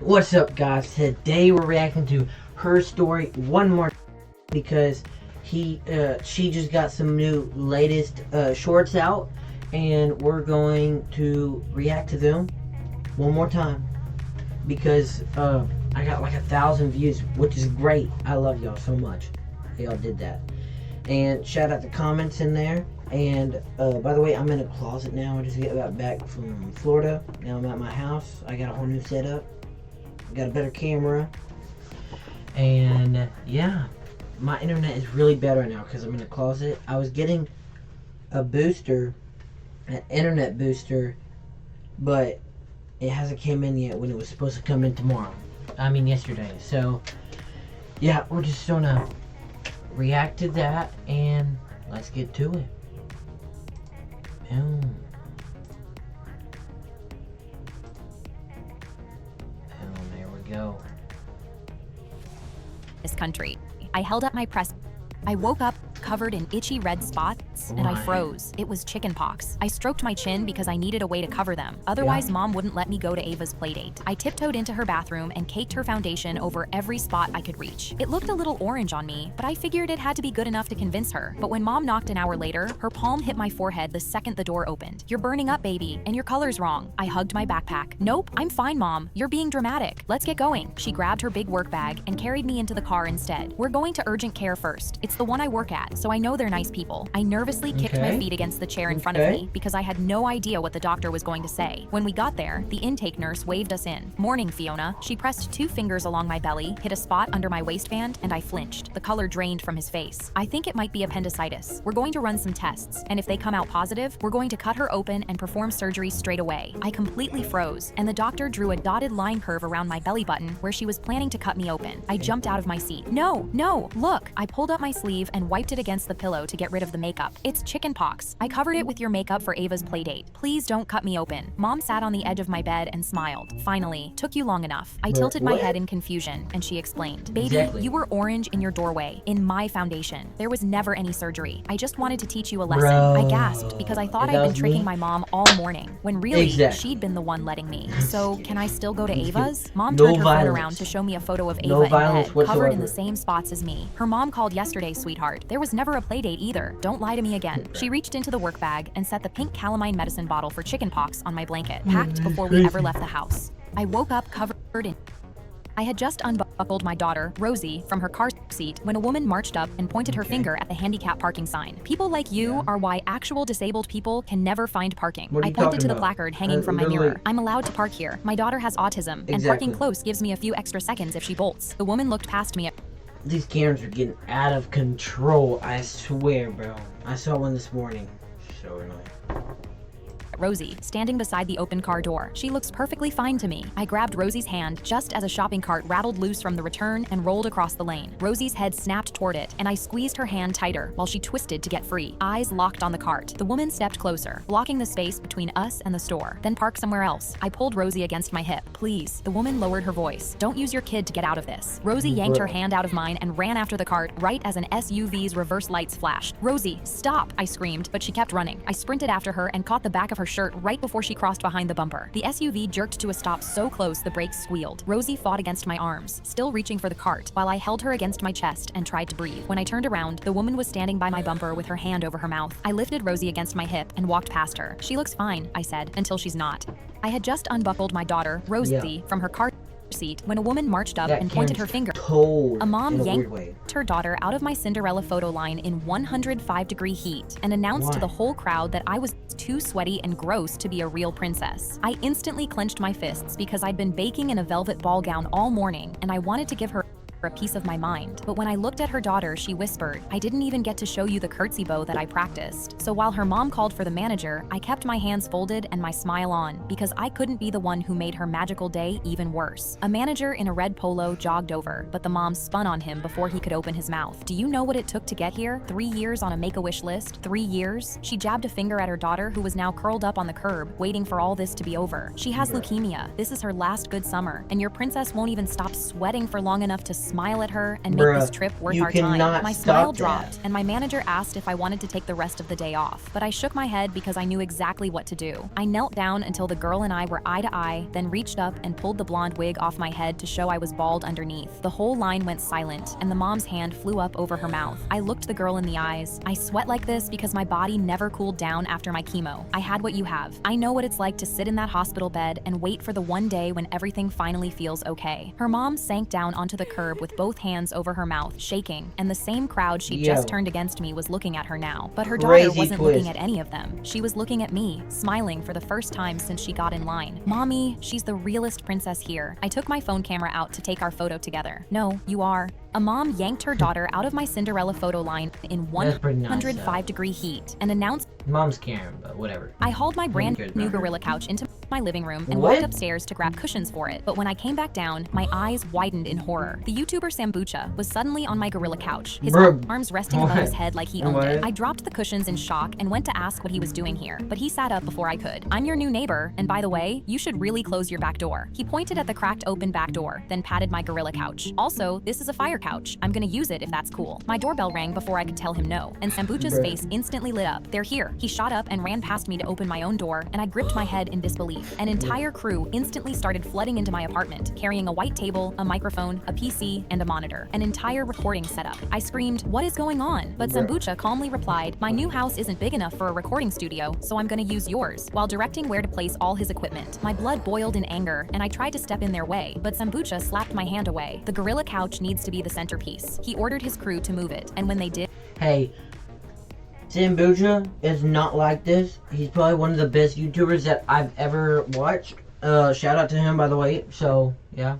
What's up, guys? Today we're reacting to her story one more because she just got some new latest shorts out, and we're going to react to them one more time because I got like 1,000 views, which is great. I love y'all so much. Y'all did that. And shout out the comments in there. And by the way, I'm in a closet now. I just got back from Florida. Now I'm at my house. I got a whole new setup. Got a better camera, and yeah, my internet is really bad right now because I'm in the closet. I was getting a booster, an internet booster, but it hasn't come in yet when it was supposed to come in tomorrow. I mean yesterday. So yeah, we're just gonna react to that and let's get to it. Boom. Go. This country. I held up my press. I woke up covered in itchy red spots and I froze. It was chickenpox. I stroked my chin because I needed a way to cover them. Otherwise, Mom wouldn't let me go to Ava's playdate. I tiptoed into her bathroom and caked her foundation over every spot I could reach. It looked a little orange on me, but I figured it had to be good enough to convince her. But when Mom knocked an hour later, her palm hit my forehead the second the door opened. "You're burning up, baby, and your color's wrong." I hugged my backpack. "Nope, I'm fine, Mom. You're being dramatic. Let's get going." She grabbed her big work bag and carried me into the car instead. "We're going to urgent care first. It's the one I work at, so I know they're nice people." I nervously kicked my feet against the chair in front of me because I had no idea what the doctor was going to say. When we got there, the intake nurse waved us in. "Morning, Fiona." She pressed 2 fingers along my belly, hit a spot under my waistband, and I flinched. The color drained from his face. "I think it might be appendicitis. We're going to run some tests, and if they come out positive, we're going to cut her open and perform surgery straight away." I completely froze, and the doctor drew a dotted line curve around my belly button where she was planning to cut me open. I jumped out of my seat. "No, no, look!" I pulled up my sleeve and wiped it against the pillow to get rid of the makeup. "It's chickenpox. I covered it with your makeup for Ava's playdate. Please don't cut me open." Mom sat on the edge of my bed and smiled. "Finally, took you long enough." I tilted my head in confusion, and she explained. "Baby, you were orange in your doorway, in my foundation. There was never any surgery. I just wanted to teach you a lesson." I gasped because I thought I'd been tricking my mom all morning, when really she'd been the one letting me. "So, can I still go to Ava's?" Mom turned her phone around to show me a photo of Ava in bed, covered in the same spots as me. "Her mom called yesterday, sweetheart. There was never a playdate either. Don't lie to me again." She reached into the work bag and set the pink calamine medicine bottle for chickenpox on my blanket, packed before we ever left the house. I woke up covered in... I had just unbuckled my daughter, Rosie, from her car seat when a woman marched up and pointed her finger at the handicap parking sign. "People like you are why actual disabled people can never find parking." I pointed to the placard hanging from my mirror. "I'm allowed to park here. My daughter has autism, and parking close gives me a few extra seconds if she bolts." The woman looked past me. These cameras are getting out of control, I swear, bro. I saw one this morning. So annoying. Rosie, standing beside the open car door. "She looks perfectly fine to me." I grabbed Rosie's hand just as a shopping cart rattled loose from the return and rolled across the lane. Rosie's head snapped toward it, and I squeezed her hand tighter while she twisted to get free. Eyes locked on the cart. The woman stepped closer, blocking the space between us and the store. "Then park somewhere else." I pulled Rosie against my hip. "Please." The woman lowered her voice. "Don't use your kid to get out of this." Rosie yanked her hand out of mine and ran after the cart right as an SUV's reverse lights flashed. "Rosie, stop!" I screamed, but she kept running. I sprinted after her and caught the back of her shirt right before she crossed behind the bumper. The SUV jerked to a stop so close the brakes squealed. Rosie fought against my arms, still reaching for the cart, while I held her against my chest and tried to breathe. When I turned around, the woman was standing by my bumper with her hand over her mouth. I lifted Rosie against my hip and walked past her. "She looks fine," I said, "until she's not." I had just unbuckled my daughter, Rosie, from her car seat when a woman marched up and pointed her finger. A mom yanked her daughter out of my Cinderella photo line in 105-degree heat and announced to the whole crowd that I was too sweaty and gross to be a real princess. I instantly clenched my fists because I'd been baking in a velvet ball gown all morning, and I wanted to give her a piece of my mind. But when I looked at her daughter, she whispered, "I didn't even get to show you the curtsy bow that I practiced." So while her mom called for the manager, I kept my hands folded and my smile on because I couldn't be the one who made her magical day even worse. A manager in a red polo jogged over, but the mom spun on him before he could open his mouth. "Do you know what it took to get here? 3 years on a Make-A-Wish list? 3 years?" She jabbed a finger at her daughter, who was now curled up on the curb, waiting for all this to be over. "She has leukemia. This is her last good summer, and your princess won't even stop sweating for long enough to smile at her and make this trip worth you our time. cannot My stop smile that. dropped, and my manager asked if I wanted to take the rest of the day off, but I shook my head because I knew exactly what to do. I knelt down until the girl and I were eye to eye, then reached up and pulled the blonde wig off my head to show I was bald underneath. The whole line went silent, and the mom's hand flew up over her mouth. I looked the girl in the eyes. I sweat like this because my body never cooled down after my chemo. I had what you have. I know what it's like to sit in that hospital bed and wait for the one day when everything finally feels okay. Her mom sank down onto the curb with both hands over her mouth, shaking, and the same crowd she just turned against me was looking at her now. But her daughter wasn't looking at any of them. She was looking at me, smiling for the first time since she got in line. Mommy, she's the realest princess here. I took my phone camera out to take our photo together. No, you are. A mom yanked her daughter out of my Cinderella photo line in 105-degree heat and announced, Mom's Karen, but whatever. I hauled my brand new gorilla couch into my living room and walked upstairs to grab cushions for it. But when I came back down, my eyes widened in horror. The YouTuber Sambucha was suddenly on my gorilla couch, his arms resting above his head like he owned it. I dropped the cushions in shock and went to ask what he was doing here, but he sat up before I could. I'm your new neighbor, and by the way, you should really close your back door. He pointed at the cracked open back door, then patted my gorilla couch. Also, this is a fire couch. I'm gonna use it if that's cool. My doorbell rang before I could tell him no, and Sambucha's face instantly lit up. They're here. He shot up and ran past me to open my own door, and I gripped my head in disbelief. An entire crew instantly started flooding into my apartment, carrying a white table, a microphone, a PC, and a monitor. An entire recording setup. I screamed, "What is going on?" But Sambucha calmly replied, "My new house isn't big enough for a recording studio, so I'm gonna use yours," while directing where to place all his equipment. My blood boiled in anger, and I tried to step in their way, but Sambucha slapped my hand away. The gorilla couch needs to be the centerpiece. He ordered his crew to move it, and when they did, Hey, Sambucha is not like this. He's probably one of the best YouTubers that I've ever watched. Shout out to him, by the way. So, yeah.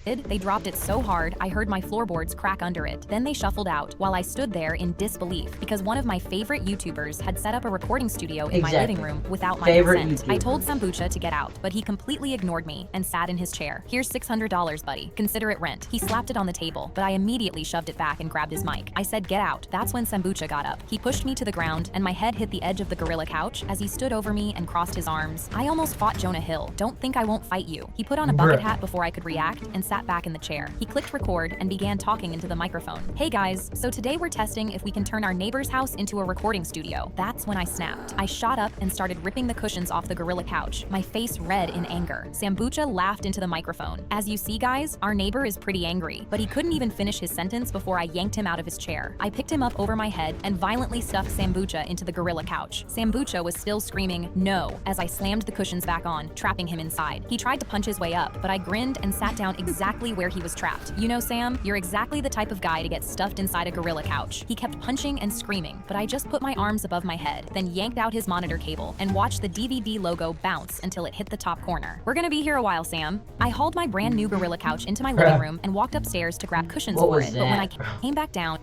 They dropped it so hard, I heard my floorboards crack under it. Then they shuffled out, while I stood there in disbelief, because one of my favorite YouTubers had set up a recording studio in my living room without my consent. I told Sambucha to get out, but he completely ignored me and sat in his chair. "Here's $600, buddy. Consider it rent." He slapped it on the table, but I immediately shoved it back and grabbed his mic. I said, "Get out." That's when Sambucha got up. He pushed me to the ground, and my head hit the edge of the gorilla couch as he stood over me and crossed his arms. I almost fought Jonah Hill. Don't think I won't fight you. He put on a bucket hat before I could react and sat back in the chair. He clicked record and began talking into the microphone. "Hey guys, so today we're testing if we can turn our neighbor's house into a recording studio." That's when I snapped. I shot up and started ripping the cushions off the gorilla couch, my face red in anger. Sambucha laughed into the microphone. "As you see guys, our neighbor is pretty angry," but he couldn't even finish his sentence before I yanked him out of his chair. I picked him up over my head and violently stuffed Sambucha into the gorilla couch. Sambucha was still screaming, "No," as I slammed the cushions back on, trapping him inside. He tried to punch his way up, but I grinned and sat down exactly where he was trapped. "You know, Sam, you're exactly the type of guy to get stuffed inside a gorilla couch." He kept punching and screaming, but I just put my arms above my head, then yanked out his monitor cable and watched the DVD logo bounce until it hit the top corner. "We're gonna be here a while, Sam." I hauled my brand new gorilla couch into my living room and walked upstairs to grab cushions for it, but when I came back down,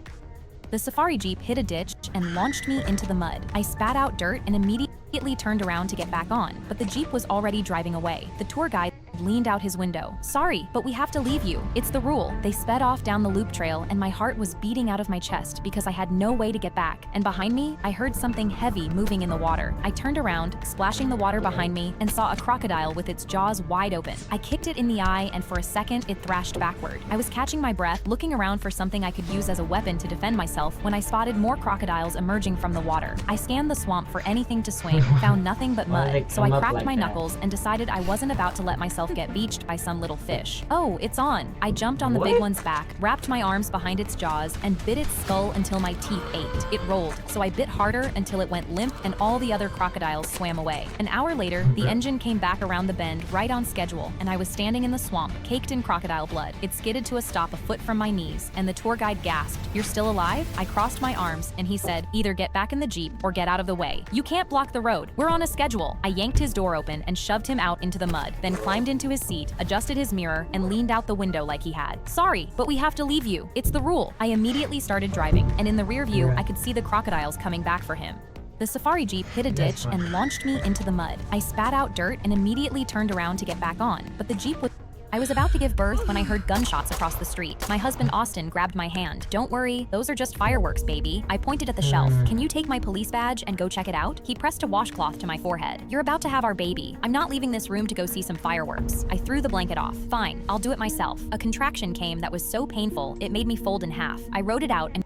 the safari jeep hit a ditch and launched me into the mud. I spat out dirt and immediately turned around to get back on, but the jeep was already driving away. The tour guide leaned out his window. "Sorry, but we have to leave you. It's the rule." They sped off down the loop trail, and my heart was beating out of my chest because I had no way to get back. And behind me, I heard something heavy moving in the water. I turned around, splashing the water behind me, and saw a crocodile with its jaws wide open. I kicked it in the eye, and for a second, it thrashed backward. I was catching my breath, looking around for something I could use as a weapon to defend myself when I spotted more crocodiles emerging from the water. I scanned the swamp for anything to swing, found nothing but mud, so I cracked my knuckles and decided I wasn't about to let myself get beached by some little fish. "Oh, it's on." I jumped on the big one's back, wrapped my arms behind its jaws, and bit its skull until my teeth ached. It rolled, so I bit harder until it went limp and all the other crocodiles swam away. An hour later, the engine came back around the bend right on schedule, and I was standing in the swamp, caked in crocodile blood. It skidded to a stop a foot from my knees, and the tour guide gasped, "You're still alive?" I crossed my arms, and he said, "Either get back in the jeep or get out of the way. You can't block the road. We're on a schedule." I yanked his door open and shoved him out into the mud, then climbed into his seat, adjusted his mirror, and leaned out the window like he had. "Sorry, but we have to leave you. It's the rule." I immediately started driving, and in the rear view, I could see the crocodiles coming back for him. The safari jeep hit a ditch and launched me into the mud. I spat out dirt and immediately turned around to get back on, but the jeep was I was about to give birth when I heard gunshots across the street. My husband Austin grabbed my hand. Don't worry, those are just fireworks, baby. I pointed at the shelf. Can you take my police badge and go check it out? He pressed a washcloth to my forehead. You're about to have our baby. I'm not leaving this room to go see some fireworks. I threw the blanket off. Fine, I'll do it myself. A contraction came that was so painful, it made me fold in half. I wrote it out and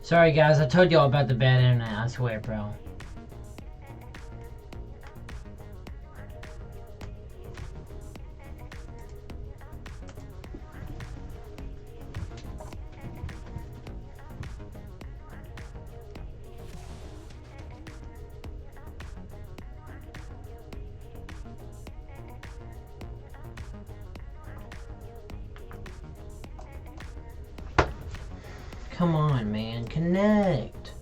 Sorry guys, I told y'all about the bad internet, I swear, bro. Come on, man, connect.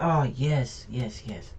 Oh, yes, yes, yes.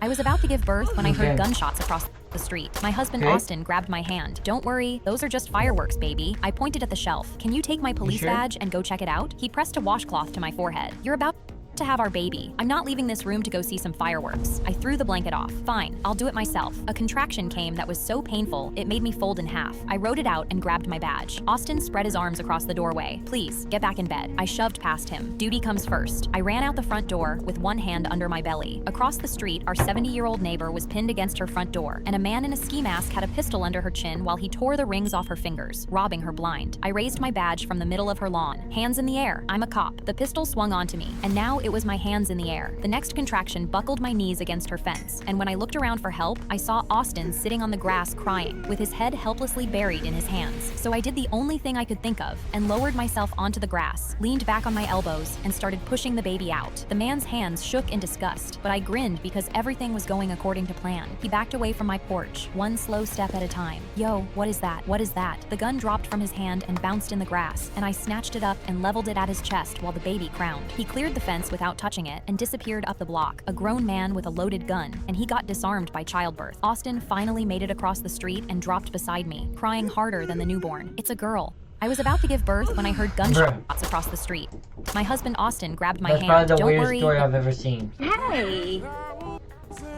I was about to give birth when I heard gunshots across the street. My husband Austin grabbed my hand. Don't worry, those are just fireworks, baby. I pointed at the shelf. Can you take my police badge and go check it out? He pressed a washcloth to my forehead. You're about to have our baby. I'm not leaving this room to go see some fireworks. I threw the blanket off. Fine, I'll do it myself. A contraction came that was so painful, it made me fold in half. I wrote it out and grabbed my badge. Austin spread his arms across the doorway. Please, get back in bed. I shoved past him. Duty comes first. I ran out the front door with one hand under my belly. Across the street, our 70-year-old neighbor was pinned against her front door, and a man in a ski mask had a pistol under her chin while he tore the rings off her fingers, robbing her blind. I raised my badge from the middle of her lawn. Hands in the air. I'm a cop. The pistol swung onto me, and now it was my hands in the air. The next contraction buckled my knees against her fence, and when I looked around for help, I saw Austin sitting on the grass crying, with his head helplessly buried in his hands. So I did the only thing I could think of, and lowered myself onto the grass, leaned back on my elbows, and started pushing the baby out. The man's hands shook in disgust, but I grinned because everything was going according to plan. He backed away from my porch, one slow step at a time. Yo, what is that? What is that? The gun dropped from his hand and bounced in the grass, and I snatched it up and leveled it at his chest while the baby crowned. He cleared the fence without touching it and disappeared up the block, a grown man with a loaded gun, and he got disarmed by childbirth. Austin finally made it across the street and dropped beside me, crying harder than the newborn. It's a girl. I was about to give birth when I heard gunshots across the street. My husband Austin grabbed my hand. That's probably the Don't weirdest worry. story I've ever seen. Hey!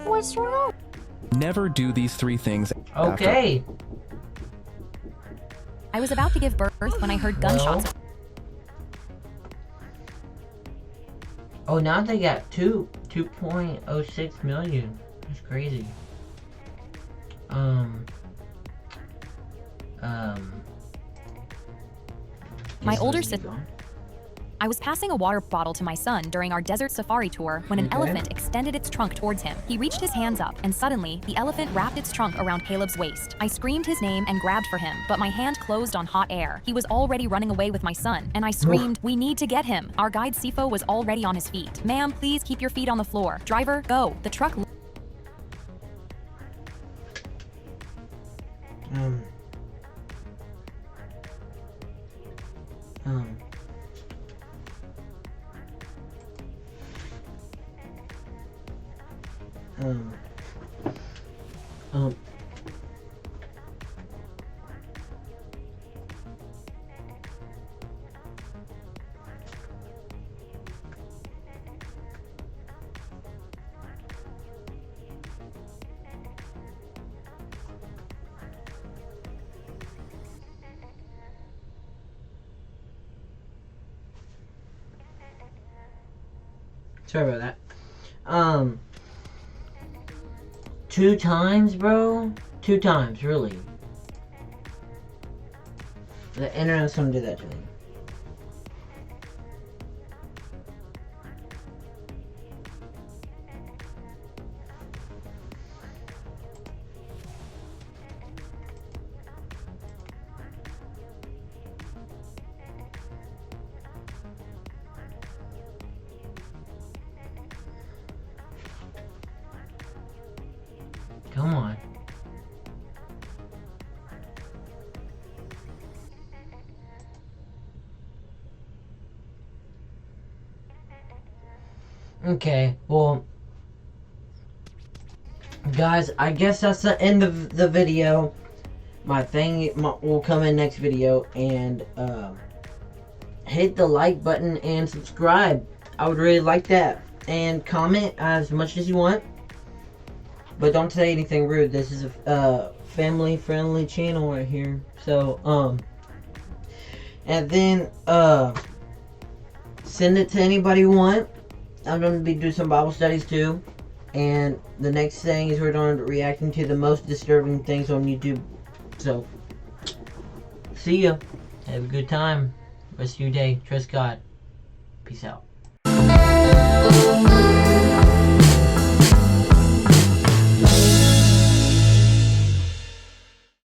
What's wrong? Never do these 3 things. Okay. I was about to give birth when I heard gunshots. Oh, now they got 2.06 million. That's crazy. My older sister. I was passing a water bottle to my son during our desert safari tour when an elephant extended its trunk towards him. He reached his hands up, and suddenly, the elephant wrapped its trunk around Caleb's waist. I screamed his name and grabbed for him, but my hand closed on hot air. He was already running away with my son, and I screamed, "We need to get him!" Our guide Sifo was already on his feet. "Ma'am, please keep your feet on the floor. Driver, go." The truck Sorry about that. 2 times, bro? 2 times, really. The internet's gonna do that to me. Come on. Okay, well, guys, I guess that's the end of the video. My thing will come in next video, and hit the like button and subscribe. I would really like that, and comment as much as you want, but don't say anything rude. This is a family friendly channel right here. So and then send it to anybody you want. I'm going to be doing some Bible studies too. And the next thing is we're going to be reacting to the most disturbing things on YouTube. So, see ya. Have a good time. Rest of your day. Trust God. Peace out.